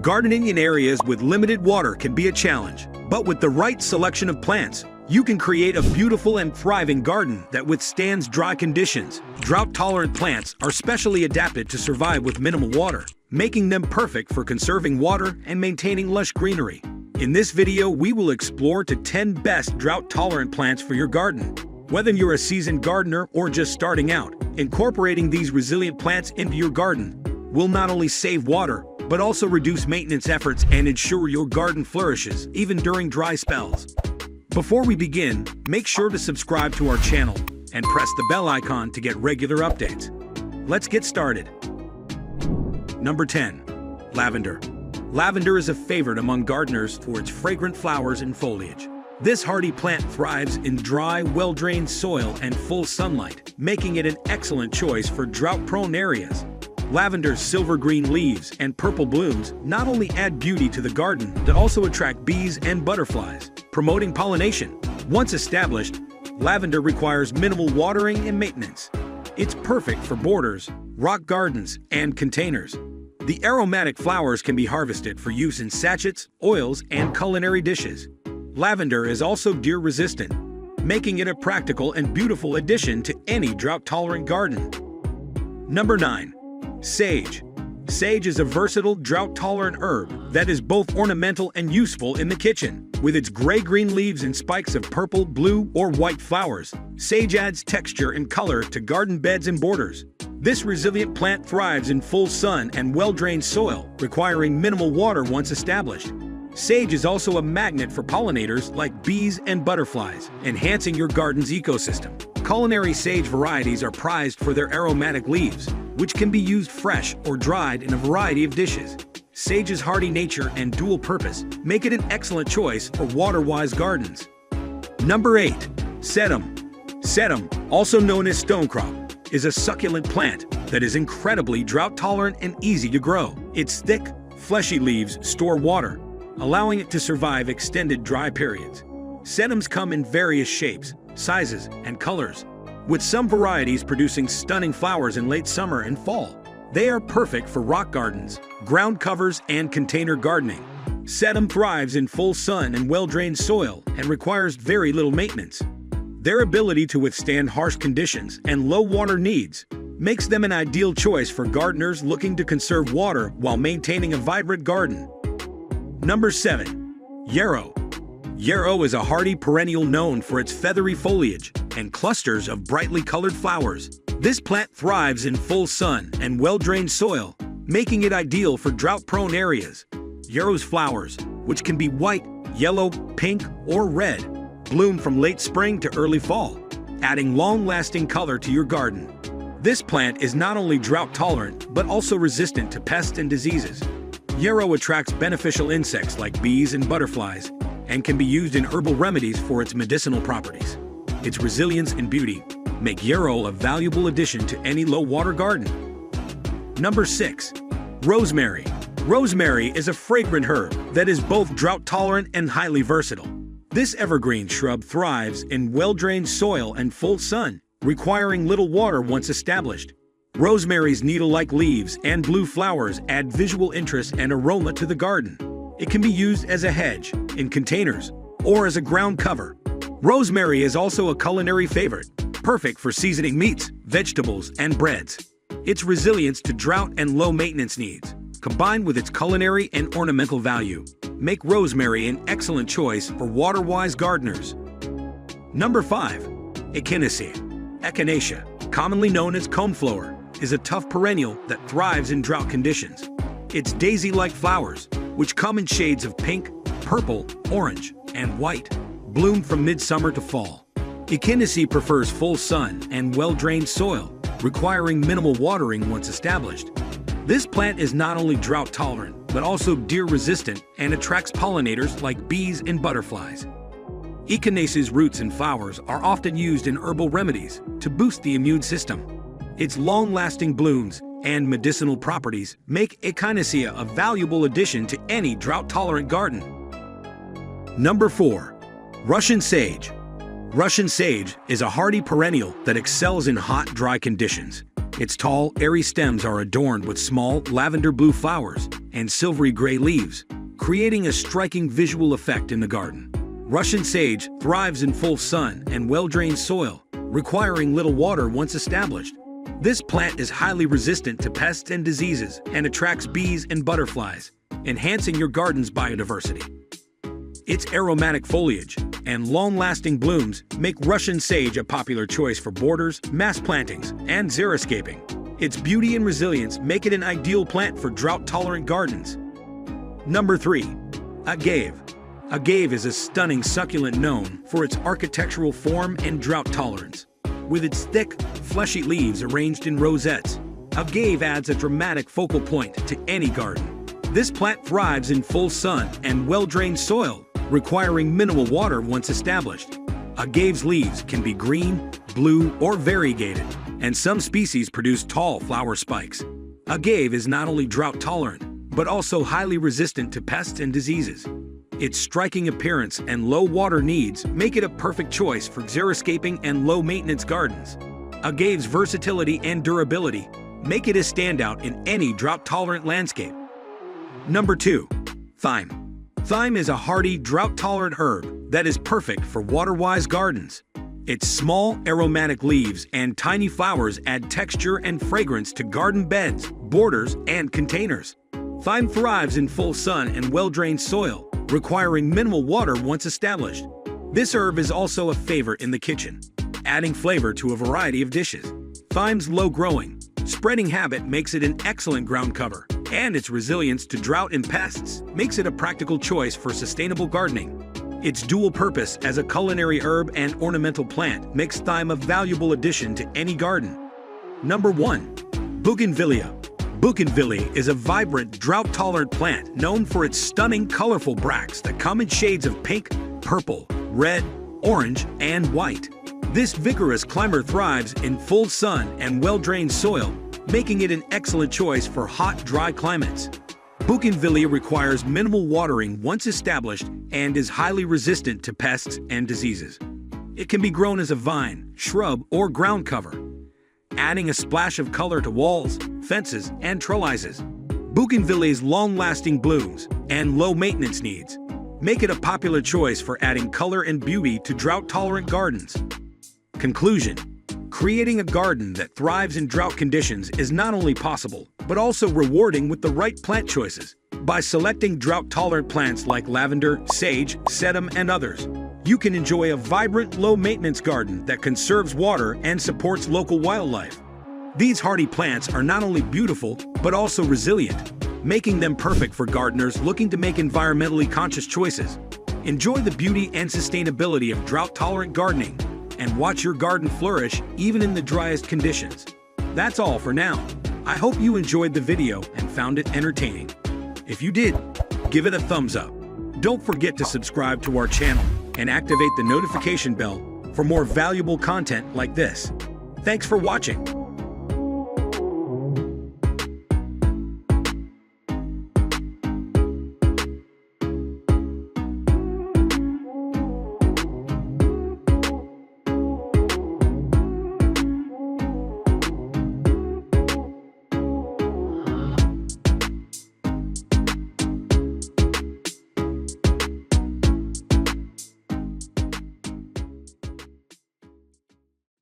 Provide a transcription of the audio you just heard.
Gardening in areas with limited water can be a challenge, but with the right selection of plants, you can create a beautiful and thriving garden that withstands dry conditions. Drought-tolerant plants are specially adapted to survive with minimal water, making them perfect for conserving water and maintaining lush greenery. In this video, we will explore the 10 best drought-tolerant plants for your garden. Whether you're a seasoned gardener or just starting out, incorporating these resilient plants into your garden will not only save water, but also reduce maintenance efforts and ensure your garden flourishes even during dry spells. Before we begin, make sure to subscribe to our channel and press the bell icon to get regular updates. Let's get started. Number 10. Lavender. Lavender is a favorite among gardeners for its fragrant flowers and foliage. This hardy plant thrives in dry, well-drained soil and full sunlight, making it an excellent choice for drought-prone areas. Lavender's silver-green leaves and purple blooms not only add beauty to the garden, but also attract bees and butterflies, promoting pollination. Once established, lavender requires minimal watering and maintenance. It's perfect for borders, rock gardens, and containers. The aromatic flowers can be harvested for use in sachets, oils, and culinary dishes. Lavender is also deer-resistant, making it a practical and beautiful addition to any drought-tolerant garden. Number 9. Sage. Sage is a versatile, drought-tolerant herb that is both ornamental and useful in the kitchen. With its gray-green leaves and spikes of purple, blue, or white flowers, sage adds texture and color to garden beds and borders. This resilient plant thrives in full sun and well-drained soil, requiring minimal water once established. Sage is also a magnet for pollinators like bees and butterflies, enhancing your garden's ecosystem. Culinary sage varieties are prized for their aromatic leaves, which can be used fresh or dried in a variety of dishes. Sage's hardy nature and dual purpose make it an excellent choice for water-wise gardens. Number 8. Sedum. Sedum, also known as stonecrop, is a succulent plant that is incredibly drought-tolerant and easy to grow. Its thick, fleshy leaves store water, allowing it to survive extended dry periods. Sedums come in various shapes, sizes, and colors, with some varieties producing stunning flowers in late summer and fall. They are perfect for rock gardens, ground covers, and container gardening. Sedum thrives in full sun and well-drained soil and requires very little maintenance. Their ability to withstand harsh conditions and low water needs makes them an ideal choice for gardeners looking to conserve water while maintaining a vibrant garden. Number 7. Yarrow. Yarrow is a hardy perennial known for its feathery foliage and clusters of brightly colored flowers. This plant thrives in full sun and well-drained soil, making it ideal for drought-prone areas. Yarrow's flowers, which can be white, yellow, pink, or red, bloom from late spring to early fall, adding long-lasting color to your garden. This plant is not only drought-tolerant, but also resistant to pests and diseases. Yarrow attracts beneficial insects like bees and butterflies, and can be used in herbal remedies for its medicinal properties. Its resilience and beauty make yarrow a valuable addition to any low-water garden. Number 6. Rosemary. Rosemary is a fragrant herb that is both drought-tolerant and highly versatile. This evergreen shrub thrives in well-drained soil and full sun, requiring little water once established. Rosemary's needle-like leaves and blue flowers add visual interest and aroma to the garden. It can be used as a hedge, in containers, or as a ground cover. Rosemary is also a culinary favorite, perfect for seasoning meats, vegetables, and breads. Its resilience to drought and low maintenance needs, combined with its culinary and ornamental value, make rosemary an excellent choice for water-wise gardeners. Number 5. Echinacea. Echinacea, commonly known as coneflower, is a tough perennial that thrives in drought conditions. Its daisy-like flowers, which come in shades of pink, purple, orange, and white, bloom from midsummer to fall. Echinacea prefers full sun and well-drained soil, requiring minimal watering once established. This plant is not only drought-tolerant, but also deer-resistant and attracts pollinators like bees and butterflies. Echinacea's roots and flowers are often used in herbal remedies to boost the immune system. Its long-lasting blooms and medicinal properties make Echinacea a valuable addition to any drought-tolerant garden. Number 4. Russian sage. Russian sage is a hardy perennial that excels in hot, dry conditions. Its tall, airy stems are adorned with small, lavender blue flowers and silvery gray leaves, creating a striking visual effect in the garden. Russian sage thrives in full sun and well-drained soil, requiring little water once established. This plant is highly resistant to pests and diseases and attracts bees and butterflies, enhancing your garden's biodiversity. Its aromatic foliage and long-lasting blooms make Russian sage a popular choice for borders, mass plantings, and xeriscaping. Its beauty and resilience make it an ideal plant for drought-tolerant gardens. Number 3. Agave. Agave is a stunning succulent known for its architectural form and drought tolerance. With its thick, fleshy leaves arranged in rosettes, agave adds a dramatic focal point to any garden. This plant thrives in full sun and well-drained soil, requiring minimal water once established. Agave's leaves can be green, blue, or variegated, and some species produce tall flower spikes. Agave is not only drought-tolerant, but also highly resistant to pests and diseases. Its striking appearance and low water needs make it a perfect choice for xeriscaping and low-maintenance gardens. Agave's versatility and durability make it a standout in any drought-tolerant landscape. Number 2. Thyme. Thyme is a hardy, drought-tolerant herb that is perfect for water-wise gardens. Its small, aromatic leaves and tiny flowers add texture and fragrance to garden beds, borders, and containers. Thyme thrives in full sun and well-drained soil, requiring minimal water once established. This herb is also a favorite in the kitchen, adding flavor to a variety of dishes. Thyme's low-growing, spreading habit makes it an excellent ground cover, and its resilience to drought and pests makes it a practical choice for sustainable gardening. Its dual purpose as a culinary herb and ornamental plant makes thyme a valuable addition to any garden. Number 1. Bougainvillea. Bougainvillea is a vibrant, drought-tolerant plant known for its stunning, colorful bracts that come in shades of pink, purple, red, orange, and white. This vigorous climber thrives in full sun and well-drained soil, making it an excellent choice for hot, dry climates. Bougainvillea requires minimal watering once established and is highly resistant to pests and diseases. It can be grown as a vine, shrub, or ground cover, adding a splash of color to walls, fences, and trellises. Bougainvillea's long-lasting blooms and low-maintenance needs make it a popular choice for adding color and beauty to drought-tolerant gardens. Conclusion: creating a garden that thrives in drought conditions is not only possible, but also rewarding with the right plant choices. By selecting drought-tolerant plants like lavender, sage, sedum, and others, you can enjoy a vibrant, low-maintenance garden that conserves water and supports local wildlife. These hardy plants are not only beautiful, but also resilient, making them perfect for gardeners looking to make environmentally conscious choices. Enjoy the beauty and sustainability of drought-tolerant gardening, and watch your garden flourish even in the driest conditions. That's all for now. I hope you enjoyed the video and found it entertaining. If you did, give it a thumbs up. Don't forget to subscribe to our channel and activate the notification bell for more valuable content like this. Thanks for watching.